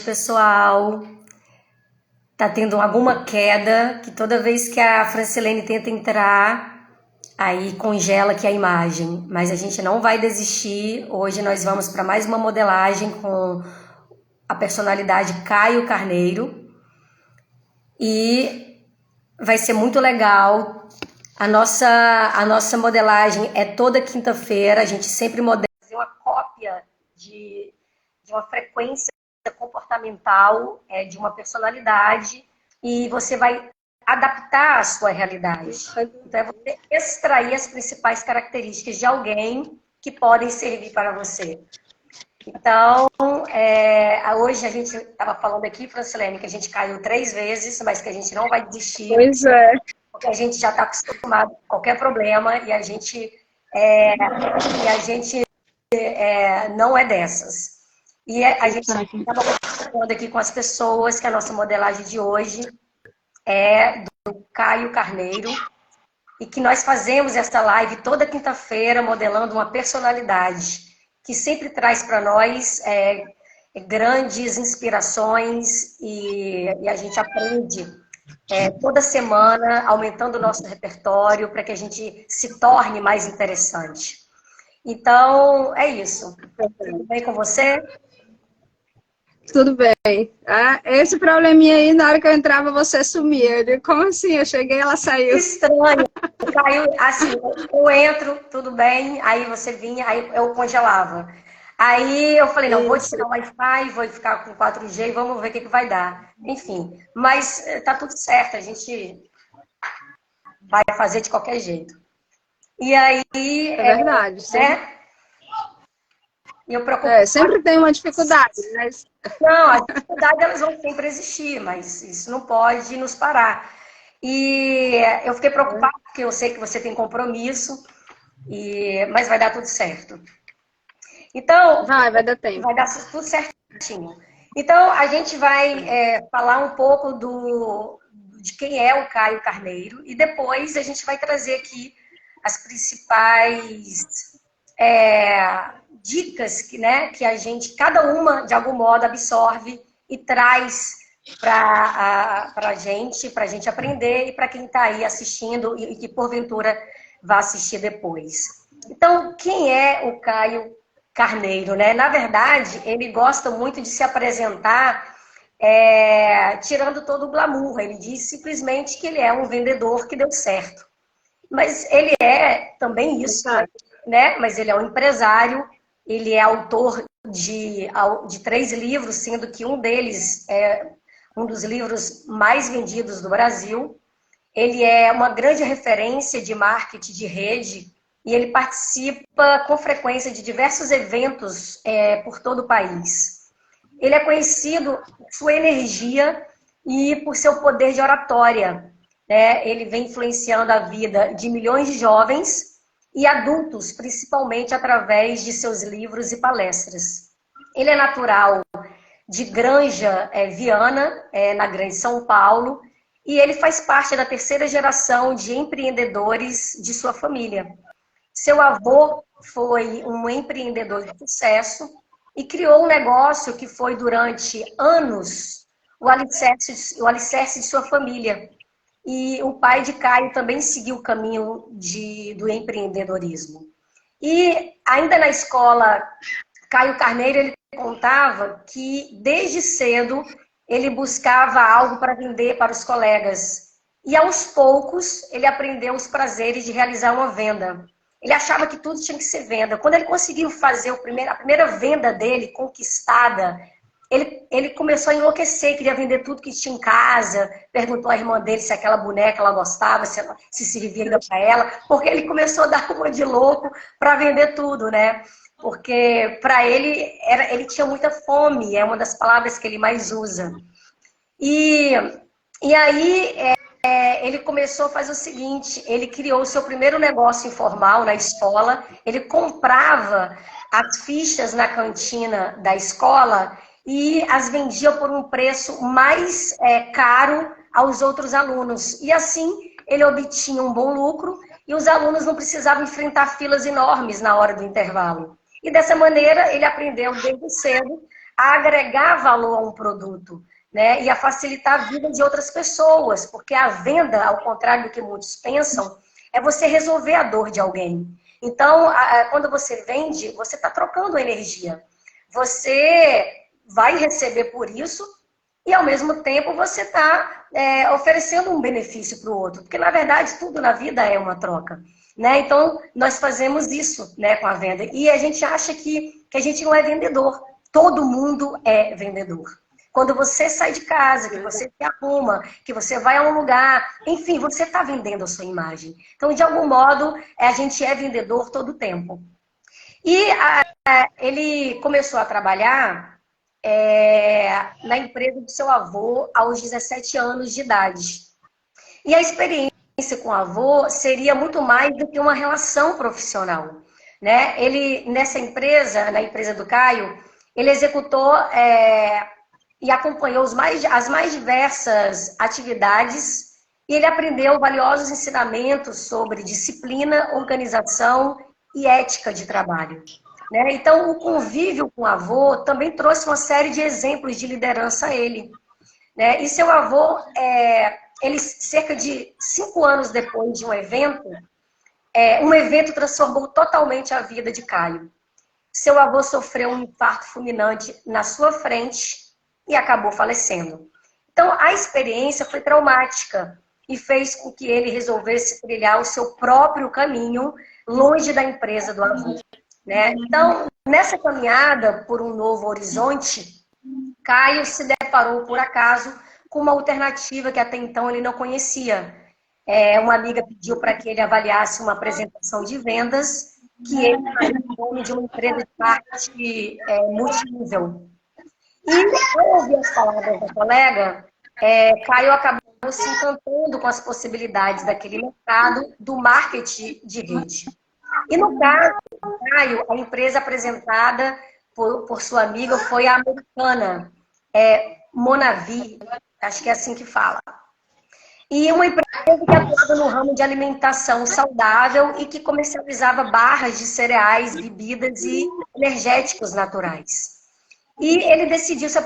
pessoal. Tá tendo alguma queda, que toda vez que a Francilene tenta entrar, aí congela aqui a imagem. Mas a gente não vai desistir. Hoje nós vamos para mais uma modelagem com a personalidade Caio Carneiro. E vai ser muito legal. A nossa modelagem é toda quinta-feira. A gente sempre modela uma cópia de uma frequência comportamental, de uma personalidade, e você vai adaptar a sua realidade. Então, é você extrair as principais características de alguém que podem servir para você. Então, hoje a gente estava falando aqui, Francilene, que a gente caiu 3 vezes, mas que a gente não vai desistir. Pois é. Porque a gente já está acostumado com qualquer problema e a gente não é dessas. E a gente estava conversando aqui com as pessoas que a nossa modelagem de hoje é do Caio Carneiro e que nós fazemos essa live toda quinta-feira modelando uma personalidade que sempre traz para nós grandes inspirações e a gente aprende toda semana, aumentando o nosso repertório para que a gente se torne mais interessante. Então, é isso. Tudo bem com você? Tudo bem. Esse probleminha aí, na hora que eu entrava, você sumia. Eu, como assim? Eu cheguei, ela saiu. Estranho. Caiu, assim, eu entro, tudo bem, aí você vinha, aí eu congelava. Aí eu falei, não, vou tirar o Wi-Fi, vou ficar com 4G e vamos ver o que vai dar. Enfim, mas tá tudo certo, a gente vai fazer de qualquer jeito. E aí... É verdade. E eu preocupo... sempre tem uma dificuldade, mas... Não, as dificuldades elas vão sempre existir, mas isso não pode nos parar. E eu fiquei preocupada, porque eu sei que você tem compromisso, mas vai dar tudo certo. Então, vai dar tempo. Vai dar tudo certinho. Então, a gente vai falar um pouco de quem é o Caio Carneiro e depois a gente vai trazer aqui as principais dicas que a gente, cada uma, de algum modo, absorve e traz para a gente aprender e para quem está aí assistindo e que, porventura, vai assistir depois. Então, quem é o Caio Carneiro, né? Na verdade, ele gosta muito de se apresentar tirando todo o glamour. Ele diz simplesmente que ele é um vendedor que deu certo. Mas ele é também isso, né? Mas ele é um empresário, ele é autor de 3 livros, sendo que um deles é um dos livros mais vendidos do Brasil. Ele é uma grande referência de marketing de rede e ele participa com frequência de diversos eventos por todo o país. Ele é conhecido por sua energia e por seu poder de oratória. Ele vem influenciando a vida de milhões de jovens e adultos, principalmente através de seus livros e palestras. Ele é natural de Granja Viana, na Grande São Paulo, e ele faz parte da 3ª geração de empreendedores de sua família. Seu avô foi um empreendedor de sucesso e criou um negócio que foi, durante anos, o alicerce de sua família. E o pai de Caio também seguiu o caminho do empreendedorismo. E ainda na escola, Caio Carneiro, ele contava que desde cedo ele buscava algo para vender para os colegas. E aos poucos ele aprendeu os prazeres de realizar uma venda. Ele achava que tudo tinha que ser venda. Quando ele conseguiu fazer a primeira venda dele, conquistada, ele começou a enlouquecer, queria vender tudo que tinha em casa, perguntou à irmã dele se aquela boneca ela gostava, se servia ainda para ela, porque ele começou a dar uma de louco para vender tudo, né? Porque para ele, ele tinha muita fome, é uma das palavras que ele mais usa. E aí ele começou a fazer o seguinte, ele criou o seu primeiro negócio informal na escola, ele comprava as fichas na cantina da escola e as vendia por um preço mais caro aos outros alunos. E assim ele obtinha um bom lucro e os alunos não precisavam enfrentar filas enormes na hora do intervalo. E dessa maneira ele aprendeu desde cedo a agregar valor a um produto, né? E a facilitar a vida de outras pessoas, porque a venda, ao contrário do que muitos pensam, é você resolver a dor de alguém. Então, quando você vende, você está trocando energia. Você vai receber por isso e, ao mesmo tempo, você está oferecendo um benefício para o outro. Porque, na verdade, tudo na vida é uma troca. Né? Então, nós fazemos isso, né, com a venda. E a gente acha que a gente não é vendedor. Todo mundo é vendedor. Quando você sai de casa, que você se arruma, que você vai a um lugar, enfim, você está vendendo a sua imagem. Então, de algum modo, a gente é vendedor todo o tempo. E ele começou a trabalhar na empresa do seu avô aos 17 anos de idade. E a experiência com o avô seria muito mais do que uma relação profissional. Né? Ele, nessa empresa, na empresa do Caio, ele executou e acompanhou as mais diversas atividades e ele aprendeu valiosos ensinamentos sobre disciplina, organização e ética de trabalho. Né? Então, o convívio com o avô também trouxe uma série de exemplos de liderança a ele. Né? E seu avô, ele, cerca de 5 anos depois de um evento transformou totalmente a vida de Caio. Seu avô sofreu um infarto fulminante na sua frente e acabou falecendo. Então, a experiência foi traumática e fez com que ele resolvesse trilhar o seu próprio caminho longe da empresa do avô. Né? Então, nessa caminhada por um novo horizonte, Caio se deparou, por acaso, com uma alternativa que até então ele não conhecia. Uma amiga pediu para que ele avaliasse uma apresentação de vendas que ele fazia em nome de uma empresa de marketing multinível. E, ao ouvir as palavras da colega, Caio acabou se encantando com as possibilidades daquele mercado do marketing de rede. E, no caso do Caio, a empresa apresentada por sua amiga foi a americana, Monavi, acho que é assim que fala. E uma empresa que atuava no ramo de alimentação saudável e que comercializava barras de cereais, bebidas e energéticos naturais. E ele decidiu se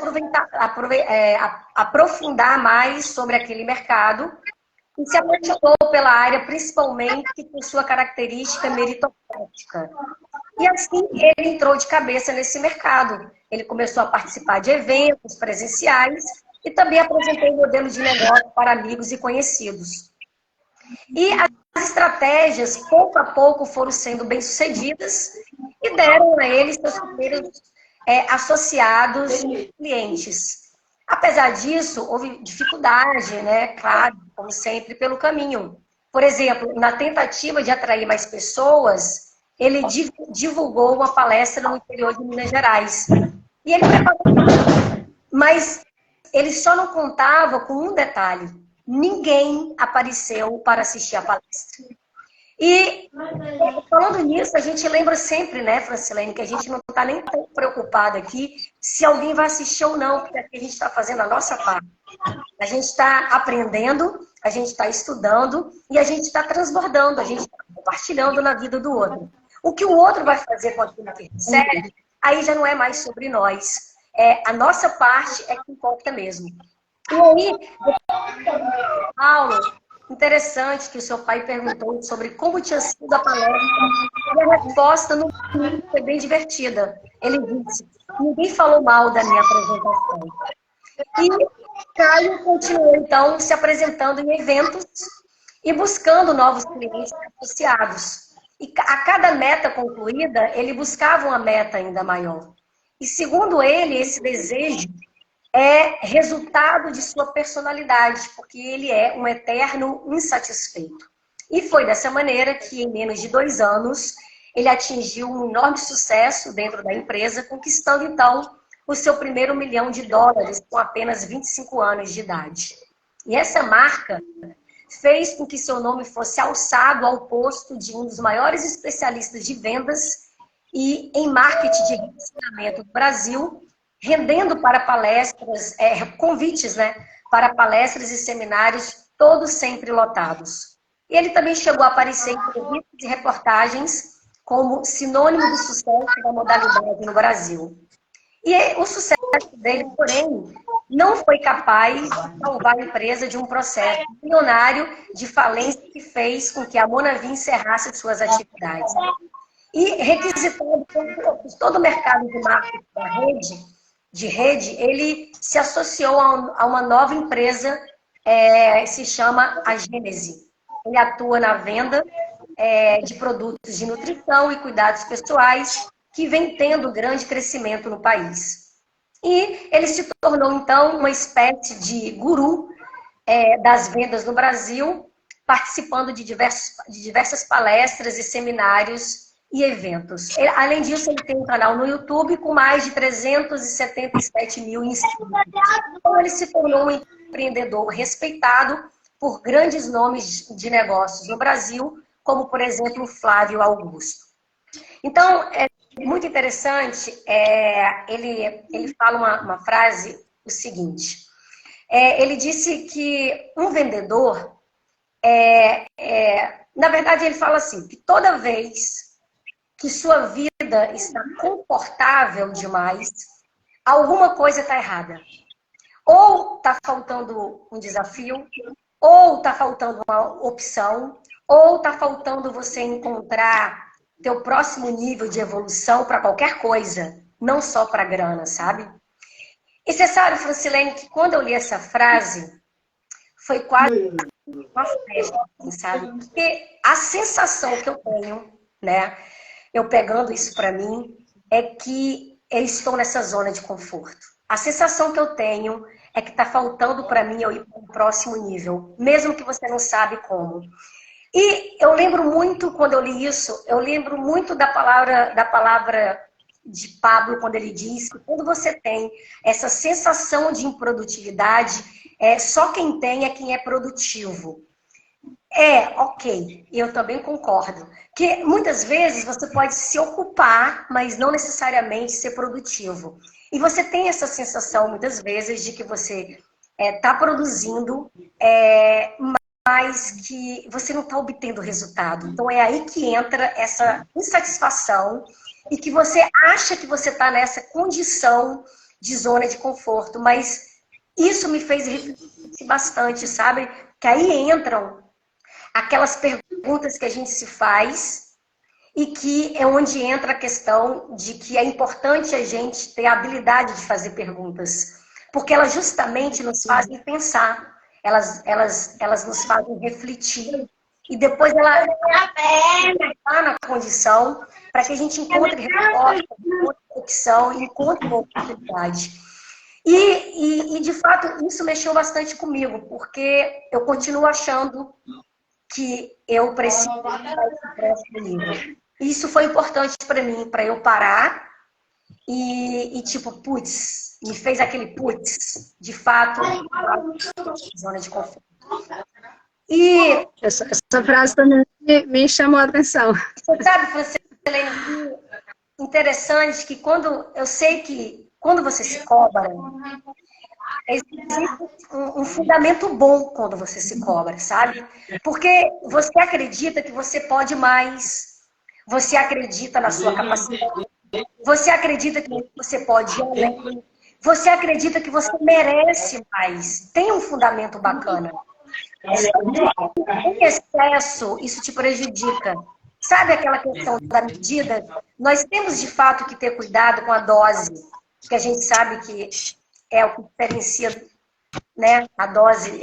aprofundar mais sobre aquele mercado e se apaixonou pela área, principalmente por sua característica meritocrática. E assim ele entrou de cabeça nesse mercado. Ele começou a participar de eventos presenciais e também apresentou um modelo de negócio para amigos e conhecidos. E as estratégias, pouco a pouco, foram sendo bem-sucedidas e deram a ele seus primeiros associados e clientes. Apesar disso, houve dificuldade, né? Claro, como sempre, pelo caminho. Por exemplo, na tentativa de atrair mais pessoas, ele divulgou uma palestra no interior de Minas Gerais. E ele preparou, mas ele só não contava com um detalhe. Ninguém apareceu para assistir a palestra. E, falando nisso, a gente lembra sempre, né, Francilene, que a gente não está nem tão preocupado aqui se alguém vai assistir ou não, porque aqui a gente está fazendo a nossa parte. A gente está aprendendo, a gente está estudando e a gente está transbordando, a gente está compartilhando na vida do outro. O que o outro vai fazer com aquilo que recebe, aí já não é mais sobre nós. A nossa parte é que importa mesmo. E aí, Paulo, interessante que o seu pai perguntou sobre como tinha sido a palestra. E a resposta no fim foi bem divertida. Ele disse: ninguém falou mal da minha apresentação. E Caio continuou, então, se apresentando em eventos e buscando novos clientes associados. E a cada meta concluída, ele buscava uma meta ainda maior. E, segundo ele, esse desejo é resultado de sua personalidade, porque ele é um eterno insatisfeito. E foi dessa maneira que, em menos de 2 anos, ele atingiu um enorme sucesso dentro da empresa, conquistando, então, o seu primeiro $1 milhão com apenas 25 anos de idade. E essa marca fez com que seu nome fosse alçado ao posto de um dos maiores especialistas de vendas e em marketing de relacionamento do Brasil, rendendo para palestras, convites, né, para palestras e seminários, todos sempre lotados. E ele também chegou a aparecer em entrevistas e reportagens como sinônimo do sucesso da modalidade no Brasil. E o sucesso dele, porém, não foi capaz de salvar a empresa de um processo milionário de falência que fez com que a Monavi encerrasse suas atividades. E requisitado por todo o mercado de marketing de rede, ele se associou a uma nova empresa, se chama a Gênese. Ele atua na venda de produtos de nutrição e cuidados pessoais, que vem tendo grande crescimento no país. E ele se tornou, então, uma espécie de guru das vendas no Brasil, participando de diversas palestras e seminários e eventos. Além disso, ele tem um canal no YouTube com mais de 377 mil inscritos. Então, ele se tornou um empreendedor respeitado por grandes nomes de negócios no Brasil, como, por exemplo, Flávio Augusto. Então, é muito interessante, ele fala uma frase, o seguinte, ele disse que um vendedor, na verdade, ele fala assim, que toda vez que sua vida está confortável demais, alguma coisa está errada. Ou está faltando um desafio, ou está faltando uma opção, ou está faltando você encontrar teu próximo nível de evolução para qualquer coisa, não só para grana, sabe? E você sabe, Francilene, que quando eu li essa frase, foi quase uma festa, sabe? Porque a sensação que eu tenho, né, eu pegando isso para mim, é que eu estou nessa zona de conforto. A sensação que eu tenho é que está faltando para mim eu ir para um próximo nível, mesmo que você não sabe como. E eu lembro muito, quando eu li isso, eu lembro muito da palavra de Pablo, quando ele diz que quando você tem essa sensação de improdutividade, só quem tem é quem é produtivo. Ok, eu também concordo. Que muitas vezes você pode se ocupar, mas não necessariamente ser produtivo. E você tem essa sensação, muitas vezes, de que você está produzindo, mas que você não está obtendo resultado. Então é aí que entra essa insatisfação e que você acha que você está nessa condição de zona de conforto. Mas isso me fez refletir bastante, sabe? Que aí entram aquelas perguntas que a gente se faz e que é onde entra a questão de que é importante a gente ter a habilidade de fazer perguntas. Porque elas justamente nos fazem pensar. Elas nos fazem refletir. E depois ela está na condição para que a gente encontre resposta, encontre opção, encontre uma oportunidade. E, de fato, isso mexeu bastante comigo, porque eu continuo achando que eu preciso desse próximo nível. Isso foi importante para mim, para eu parar e tipo, putz, me fez aquele putz, de fato, zona de conforto. E essa frase também me chamou a atenção. Você sabe, Francilene, interessante que eu sei que quando você se cobra, existe um fundamento bom quando você se cobra, sabe? Porque você acredita que você pode mais, você acredita na sua capacidade, você acredita que você pode ir além, você acredita que você merece mais, tem um fundamento bacana. Em excesso, isso te prejudica. Sabe aquela questão da medida? Nós temos, de fato, que ter cuidado com a dose, que a gente sabe que é o que diferencia, né? A dose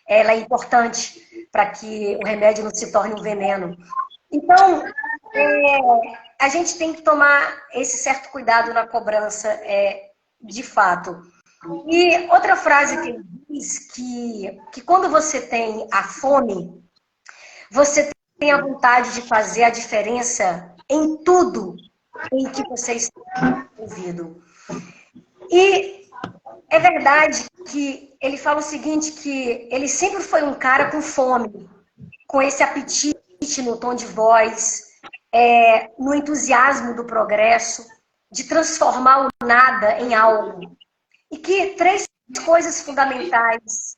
ela é importante para que o remédio não se torne um veneno. Então, a gente tem que tomar esse certo cuidado na cobrança, de fato. E outra frase que ele diz que quando você tem a fome, você tem a vontade de fazer a diferença em tudo em que você está envolvido. E é verdade que ele fala o seguinte, que ele sempre foi um cara com fome, com esse apetite no tom de voz, no entusiasmo do progresso, de transformar o nada em algo. E que 3 coisas fundamentais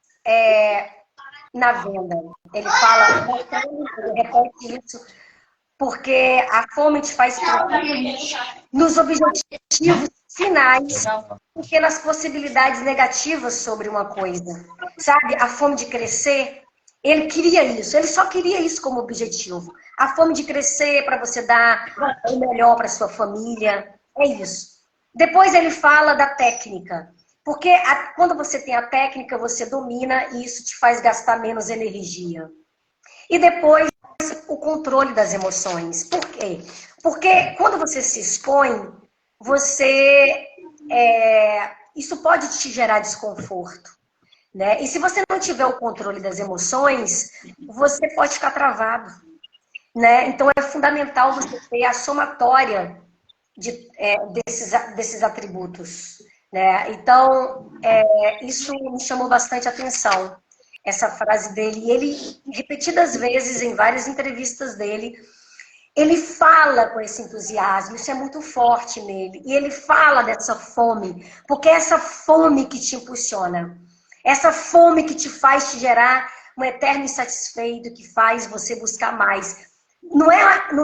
na venda. Ele fala, ele repete isso, porque a fome te faz nos objetivos finais, pequenas possibilidades negativas sobre uma coisa. Sabe, a fome de crescer, ele queria isso, ele só queria isso como objetivo. A fome de crescer para você dar o melhor para sua família, é isso. Depois ele fala da técnica, porque quando você tem a técnica, você domina e isso te faz gastar menos energia. E depois, o controle das emoções. Por quê? Porque quando você se expõe, isso pode te gerar desconforto. Né? E se você não tiver o controle das emoções, você pode ficar travado. Né? Então, é fundamental você ter a somatória desses atributos. Né? Então, isso me chamou bastante atenção, essa frase dele. E ele, repetidas vezes, em várias entrevistas dele, ele fala com esse entusiasmo, isso é muito forte nele. E ele fala dessa fome, porque é essa fome que te impulsiona. Essa fome que te faz te gerar um eterno insatisfeito, que faz você buscar mais. Não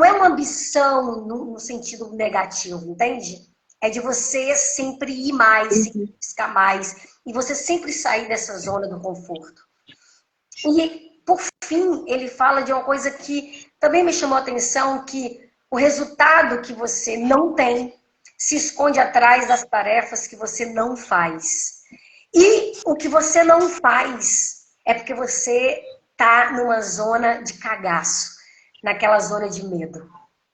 é uma ambição no sentido negativo, entende? É de você sempre ir mais, sempre buscar mais. E você sempre sair dessa zona do conforto. E, por fim, ele fala de uma coisa que também me chamou a atenção, que o resultado que você não tem se esconde atrás das tarefas que você não faz. E o que você não faz é porque você está numa zona de cagaço, naquela zona de medo.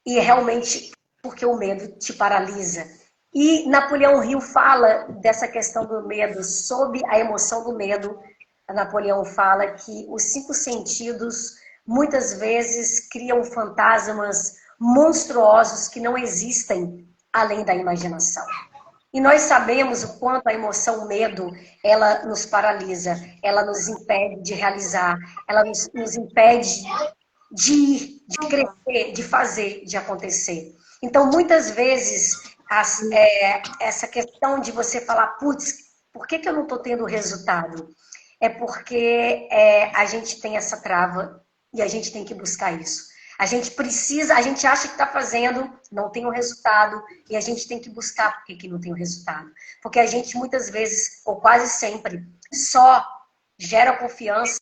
E é realmente porque o medo te paralisa. E Napoleão Hill fala dessa questão do medo, sob a emoção do medo. Napoleão fala que os 5 sentidos muitas vezes criam fantasmas monstruosos que não existem além da imaginação. E nós sabemos o quanto a emoção, o medo, ela nos paralisa, ela nos impede de realizar, ela nos impede de ir, de crescer, de fazer, de acontecer. Então, muitas vezes, essa questão de você falar, putz, por que eu não estou tendo resultado? É porque a gente tem essa trava e a gente tem que buscar isso. A gente acha que está fazendo, não tem o resultado, e a gente tem que buscar por que não tem o resultado. Porque a gente muitas vezes, ou quase sempre, só gera confiança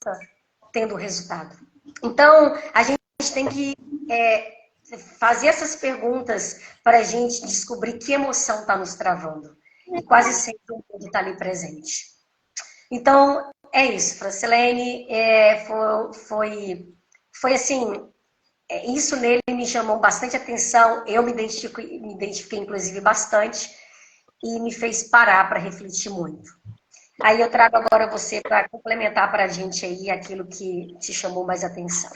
tendo o resultado. Então, a gente tem que fazer essas perguntas para a gente descobrir que emoção está nos travando. E quase sempre o medo está ali presente. Então, é isso, Francilene. Foi assim, isso nele me chamou bastante atenção. Eu me identifiquei, inclusive, bastante. E me fez parar para refletir muito. Aí eu trago agora você para complementar para a gente aí aquilo que te chamou mais atenção.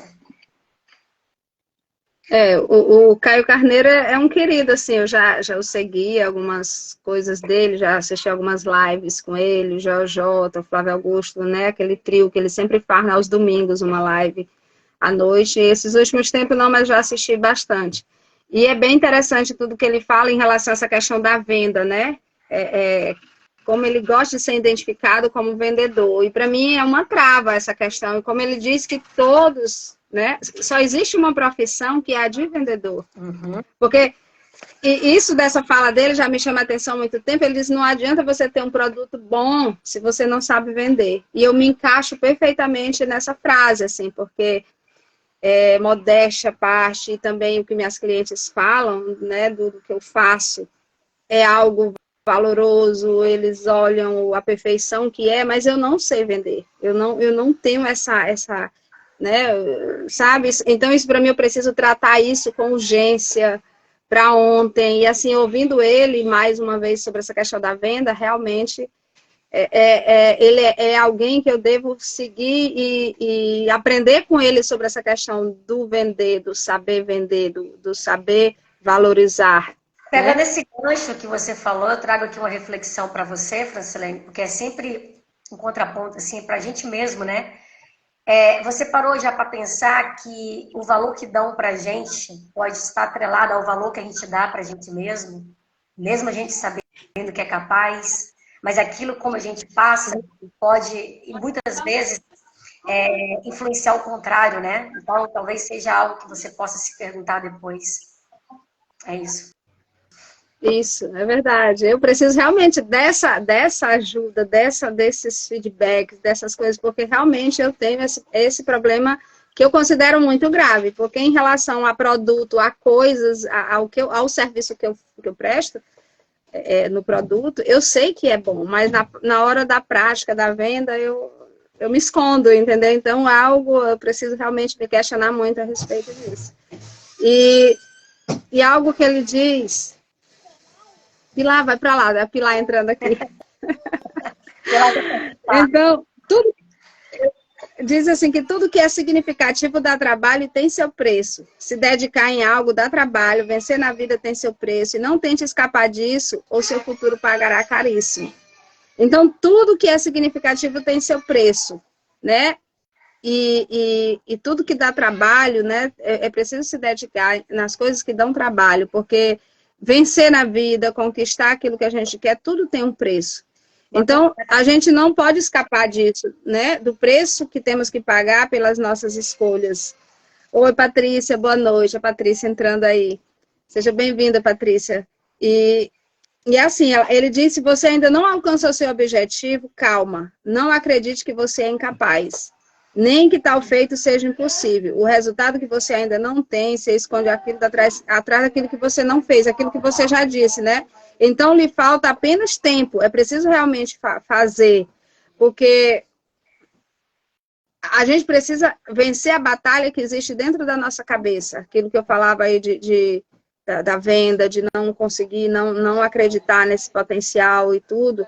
O Caio Carneiro é um querido, assim, eu já o segui, algumas coisas dele, já assisti algumas lives com ele, o Jota, o Flávio Augusto, né, aquele trio que ele sempre faz aos domingos, uma live à noite, e esses últimos tempos não, mas já assisti bastante. E é bem interessante tudo que ele fala em relação a essa questão da venda, né, como ele gosta de ser identificado como vendedor, e para mim é uma trava essa questão, e como ele diz que todos... né? Só existe uma profissão que é a de vendedor. Uhum. Porque isso dessa fala dele já me chama a atenção há muito tempo. Ele diz, não adianta você ter um produto bom se você não sabe vender. E eu me encaixo perfeitamente nessa frase, assim, porque modéstia à parte e também o que minhas clientes falam, né, do que eu faço, é algo valoroso, eles olham a perfeição que é, mas eu não sei vender. Eu não tenho essa né, sabe? Então, isso para mim, eu preciso tratar isso com urgência para ontem. E assim, ouvindo ele mais uma vez sobre essa questão da venda, realmente ele é alguém que eu devo seguir e aprender com ele sobre essa questão do vender, do saber vender, do saber valorizar. Pegando esse gancho que você falou, eu trago aqui uma reflexão para você, Francilene, porque é sempre um contraponto assim, para a gente mesmo, né? Você parou já para pensar que o valor que dão para a gente pode estar atrelado ao valor que a gente dá para a gente mesmo a gente sabendo que é capaz, mas aquilo como a gente passa pode, e muitas vezes, influenciar o contrário, né? Então, talvez seja algo que você possa se perguntar depois. É isso. Isso, é verdade. Eu preciso realmente dessa ajuda, desses feedbacks, dessas coisas, porque realmente eu tenho esse problema que eu considero muito grave, porque em relação a produto, a coisas, ao serviço que eu presto no produto, eu sei que é bom, mas na hora da prática, da venda, eu me escondo, entendeu? Então, eu preciso realmente me questionar muito a respeito disso. E algo que ele diz... Pilar, vai para lá, é a Pilar entrando aqui. Então, diz assim que tudo que é significativo dá trabalho e tem seu preço. Se dedicar em algo dá trabalho, vencer na vida tem seu preço. E não tente escapar disso, ou seu futuro pagará caríssimo. Então, tudo que é significativo tem seu preço, né? E tudo que dá trabalho, né? É preciso se dedicar nas coisas que dão trabalho, porque vencer na vida, conquistar aquilo que a gente quer, tudo tem um preço. Então, a gente não pode escapar disso, né? Do preço que temos que pagar pelas nossas escolhas. Oi, Patrícia, boa noite. A Patrícia entrando aí. Seja bem-vinda, Patrícia. E assim, ele disse, se você ainda não alcançou seu objetivo, calma. Não acredite que você é incapaz. Nem que tal feito seja impossível. O resultado que você ainda não tem, você esconde aquilo atrás daquilo que você não fez, aquilo que você já disse, né? Então, lhe falta apenas tempo. É preciso realmente fazer, porque a gente precisa vencer a batalha que existe dentro da nossa cabeça. Aquilo que eu falava aí da venda, de não conseguir, não acreditar nesse potencial e tudo.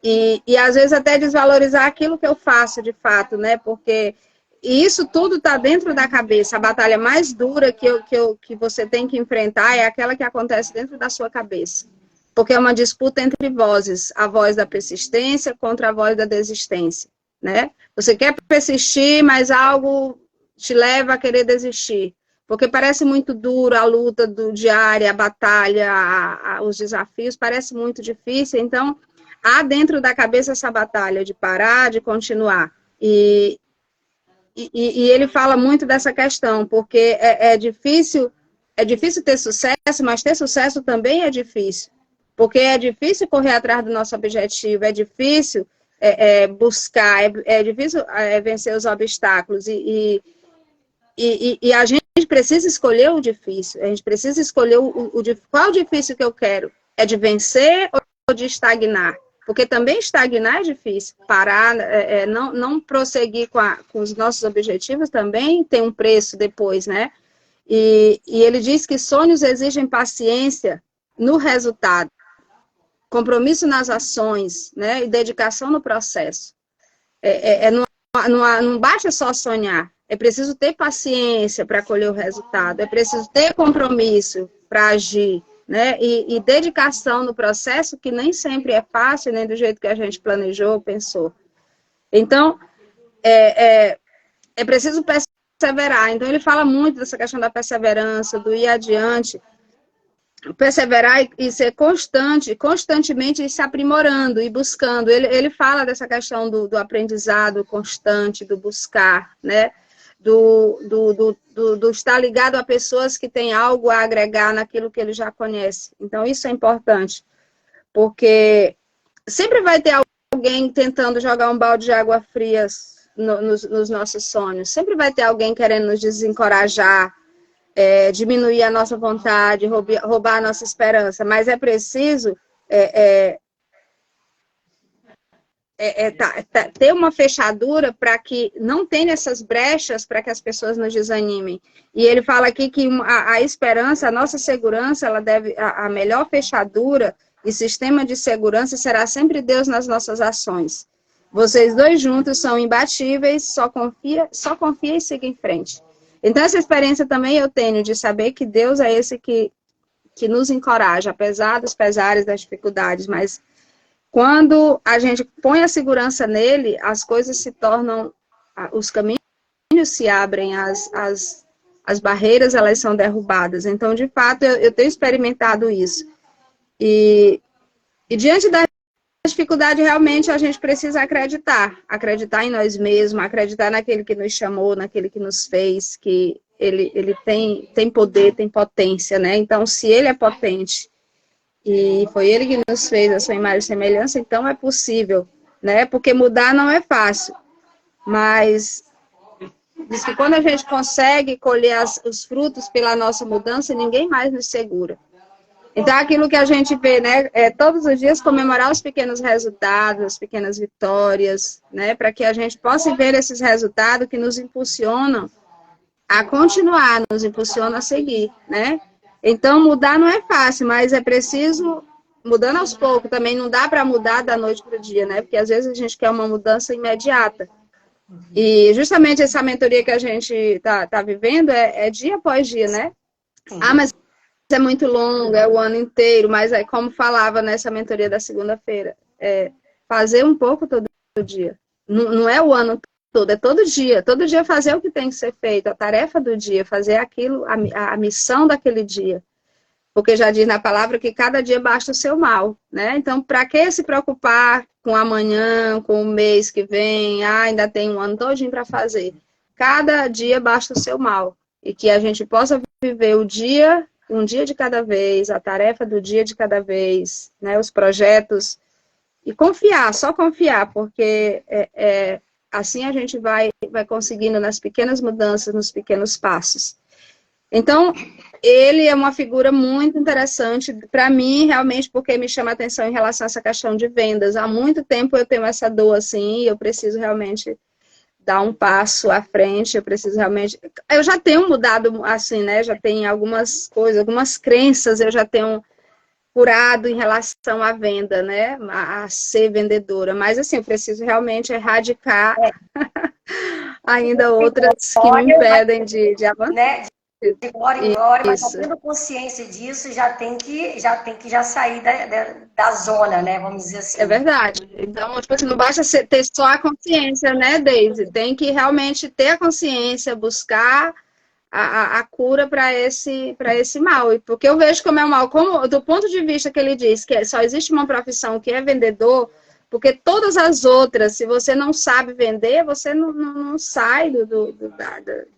E às vezes até desvalorizar aquilo que eu faço de fato, né? Porque isso tudo está dentro da cabeça. A batalha mais dura que você tem que enfrentar é aquela que acontece dentro da sua cabeça. Porque é uma disputa entre vozes, a voz da persistência contra a voz da desistência, né? Você quer persistir, mas algo te leva a querer desistir. Porque parece muito duro a luta diária, a batalha, os desafios, parece muito difícil. Então, há dentro da cabeça essa batalha de parar, de continuar. E ele fala muito dessa questão, porque é difícil ter sucesso, mas ter sucesso também é difícil. Porque é difícil correr atrás do nosso objetivo, é difícil buscar, é difícil vencer os obstáculos. E a gente precisa escolher o difícil, a gente precisa escolher qual o difícil que eu quero. É de vencer ou de estagnar? Porque também estagnar é difícil, parar, não prosseguir com os nossos objetivos também tem um preço depois, né? E ele diz que sonhos exigem paciência no resultado, compromisso nas ações, né? E dedicação no processo. Não basta só sonhar, é preciso ter paciência para colher o resultado, é preciso ter compromisso para agir, né? E dedicação no processo, que nem sempre é fácil, nem do jeito que a gente planejou, pensou. Então, é preciso perseverar. Então, ele fala muito dessa questão da perseverança, do ir adiante, perseverar e ser constantemente se aprimorando e buscando. Ele fala dessa questão do aprendizado constante, do buscar, né? Do estar ligado a pessoas que têm algo a agregar naquilo que ele já conhece. Então, isso é importante, porque sempre vai ter alguém tentando jogar um balde de água fria nos nossos sonhos. Sempre vai ter alguém querendo nos desencorajar, diminuir a nossa vontade, roubar a nossa esperança. Mas é preciso ter uma fechadura para que não tenha essas brechas para que as pessoas nos desanimem. E ele fala aqui que a esperança, a nossa segurança, ela deve, a melhor fechadura e sistema de segurança será sempre Deus nas nossas ações. Vocês dois juntos são imbatíveis, só confia e siga em frente. Então, essa experiência também eu tenho de saber que Deus é esse que nos encoraja, apesar dos pesares, das dificuldades, mas quando a gente põe a segurança nele, as coisas se tornam, os caminhos se abrem, as barreiras elas são derrubadas. Então, de fato, eu tenho experimentado isso. E diante da dificuldade, realmente, a gente precisa acreditar em nós mesmos, acreditar naquele que nos chamou, naquele que nos fez, que ele tem poder, tem potência, né? Então, se ele é potente, e foi Ele que nos fez a sua imagem e semelhança, então é possível, né? Porque mudar não é fácil, mas diz que quando a gente consegue colher os frutos pela nossa mudança, ninguém mais nos segura. Então, aquilo que a gente vê, né, é todos os dias comemorar os pequenos resultados, as pequenas vitórias, né, para que a gente possa ver esses resultados que nos impulsionam a continuar, nos impulsionam a seguir, né? Então, mudar não é fácil, mas é preciso, mudando aos poucos, também não dá para mudar da noite para o dia, né? Porque às vezes a gente quer uma mudança imediata. E justamente essa mentoria que a gente tá vivendo é dia após dia, né? Ah, mas é muito longo, é o ano inteiro, mas é como falava nessa mentoria da segunda-feira, fazer um pouco todo dia. Não é o ano todo, é todo dia fazer o que tem que ser feito, a tarefa do dia, fazer aquilo, a missão daquele dia. Porque já diz na palavra que cada dia basta o seu mal, né? Então, para que se preocupar com amanhã, com o mês que vem, ainda tem um ano todinho para fazer. Cada dia basta o seu mal. E que a gente possa viver o dia, um dia de cada vez, a tarefa do dia de cada vez, né? Os projetos. E confiar, só confiar, porque assim a gente vai conseguindo nas pequenas mudanças, nos pequenos passos. Então, ele é uma figura muito interessante para mim, realmente, porque me chama a atenção em relação a essa questão de vendas. Há muito tempo eu tenho essa dor assim, e eu preciso realmente dar um passo à frente, eu preciso realmente... Eu já tenho mudado, assim, né? Já tenho algumas coisas, algumas crenças, eu já tenho curado em relação à venda, né? A ser vendedora. Mas, assim, eu preciso realmente erradicar ainda outras que me impedem de avançar. Né? De glória em glória, mas tendo consciência disso, já tem que sair da zona, né? Vamos dizer assim. É verdade. Então, tipo assim, não basta ter só a consciência, né, Deise? Tem que realmente ter a consciência, buscar a cura para esse mal. Porque eu vejo como é um mal, como, do ponto de vista que ele diz que só existe uma profissão que é vendedor, porque todas as outras, se você não sabe vender, você não sai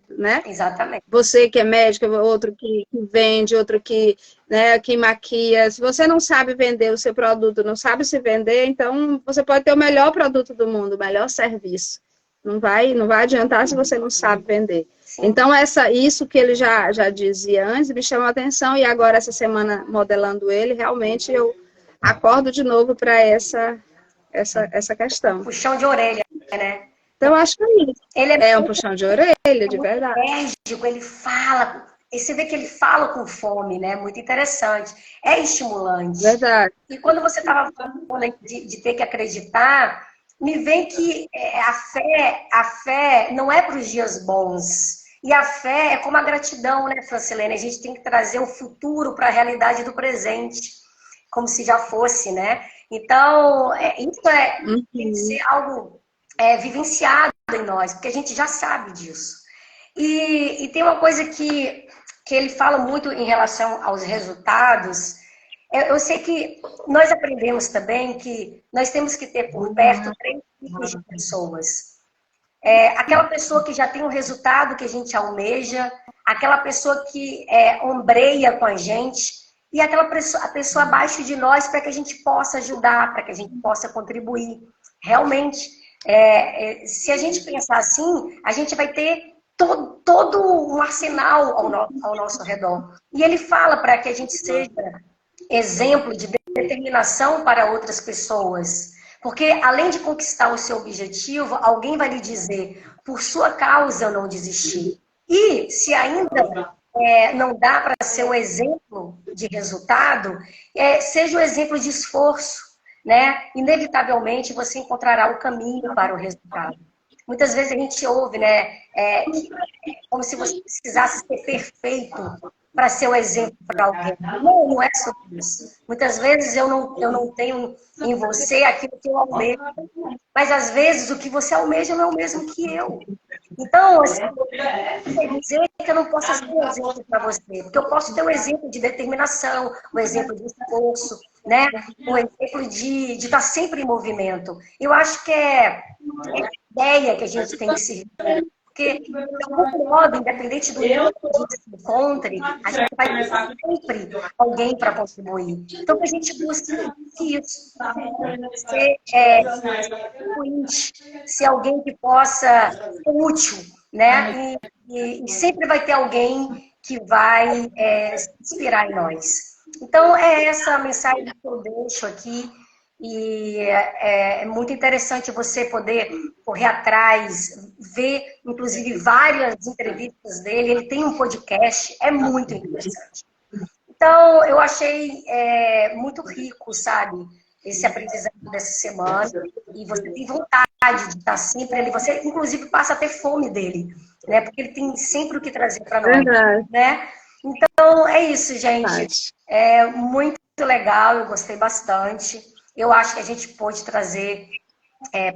né? Exatamente. Você que é médico, outro que vende, outro que, né, que maquia. Se você não sabe vender o seu produto, não sabe se vender, então você pode ter o melhor produto do mundo, o melhor serviço. Não vai adiantar se você não sabe vender. Sim. Então, isso que ele já dizia antes me chamou a atenção, e agora, essa semana, modelando ele, realmente eu acordo de novo para essa questão. Puxão de orelha, né? Então, eu acho que é isso. Ele é um puxão de orelha, de verdade. Enérgico, ele fala, e você vê que ele fala com fome, né? Muito interessante. É estimulante. Verdade. E quando você estava falando de ter que acreditar, me vem que a fé não é para os dias bons. E a fé é como a gratidão, né, Francilene? A gente tem que trazer o futuro para a realidade do presente, como se já fosse, né? Então, isso tem que ser algo vivenciado em nós, porque a gente já sabe disso. E tem uma coisa que ele fala muito em relação aos resultados. Eu sei que nós aprendemos também que nós temos que ter por perto 3 tipos de pessoas. Aquela pessoa que já tem um resultado que a gente almeja, aquela pessoa que ombreia com a gente, e a pessoa abaixo de nós para que a gente possa ajudar, para que a gente possa contribuir. Realmente, se a gente pensar assim, a gente vai ter todo um arsenal ao nosso redor. E ele fala para que a gente seja exemplo de determinação para outras pessoas. Porque além de conquistar o seu objetivo, alguém vai lhe dizer, por sua causa eu não desisti. E se ainda não dá para ser um exemplo de resultado, seja um exemplo de esforço, né? Inevitavelmente você encontrará o caminho para o resultado. Muitas vezes a gente ouve, né? Como se você precisasse ser perfeito para ser um exemplo para alguém. Não é sobre isso. Muitas vezes eu não tenho em você aquilo que eu almejo. Mas às vezes o que você almeja não é o mesmo que eu. Então, assim, quer dizer que eu não posso ser um exemplo para você. Porque eu posso ter um exemplo de determinação, um exemplo de esforço, né? Um exemplo de estar sempre em movimento. Eu acho que é a ideia que a gente tem que se Porque, de algum modo, independente do que a gente se encontre, a gente vai ter sempre alguém para contribuir. Então, que a gente busque isso. Ser alguém que possa ser útil, né? E sempre vai ter alguém que vai se inspirar em nós. Então, é essa a mensagem que eu deixo aqui. E é muito interessante você poder correr atrás, ver, inclusive, várias entrevistas dele. Ele tem um podcast, é muito interessante. Então, eu achei muito rico, sabe, esse aprendizado dessa semana. E você tem vontade de estar sempre ali. Você, inclusive, passa a ter fome dele, né? Porque ele tem sempre o que trazer para nós, né? Então, é isso, gente. É muito legal, eu gostei bastante. Eu acho que a gente pôde trazer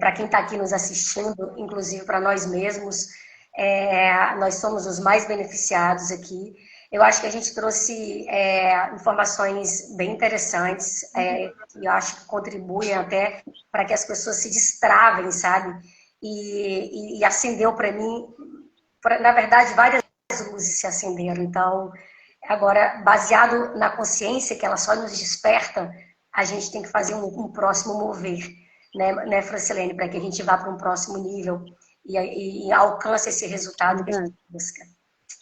para quem está aqui nos assistindo, inclusive para nós mesmos, nós somos os mais beneficiados aqui. Eu acho que a gente trouxe informações bem interessantes, que eu acho que contribuem até para que as pessoas se destravem, sabe? E acendeu para mim, na verdade, várias luzes se acenderam. Então, agora, baseado na consciência que ela só nos desperta, a gente tem que fazer um próximo mover, né, Francilene, para que a gente vá para um próximo nível e alcance esse resultado que a gente busca.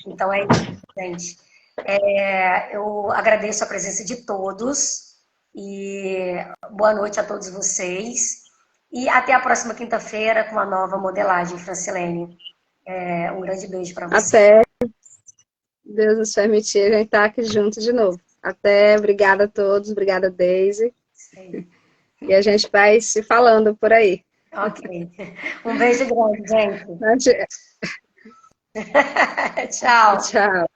Então é isso, gente. Eu agradeço a presença de todos e boa noite a todos vocês. E até a próxima quinta-feira com uma nova modelagem, Francilene. Um grande beijo para você. Até. Deus nos permitir, a gente estar aqui junto de novo. Até, obrigada a todos, obrigada, Deise. Sim. E a gente vai se falando por aí. Ok. Um beijo grande, gente. Tchau. Tchau.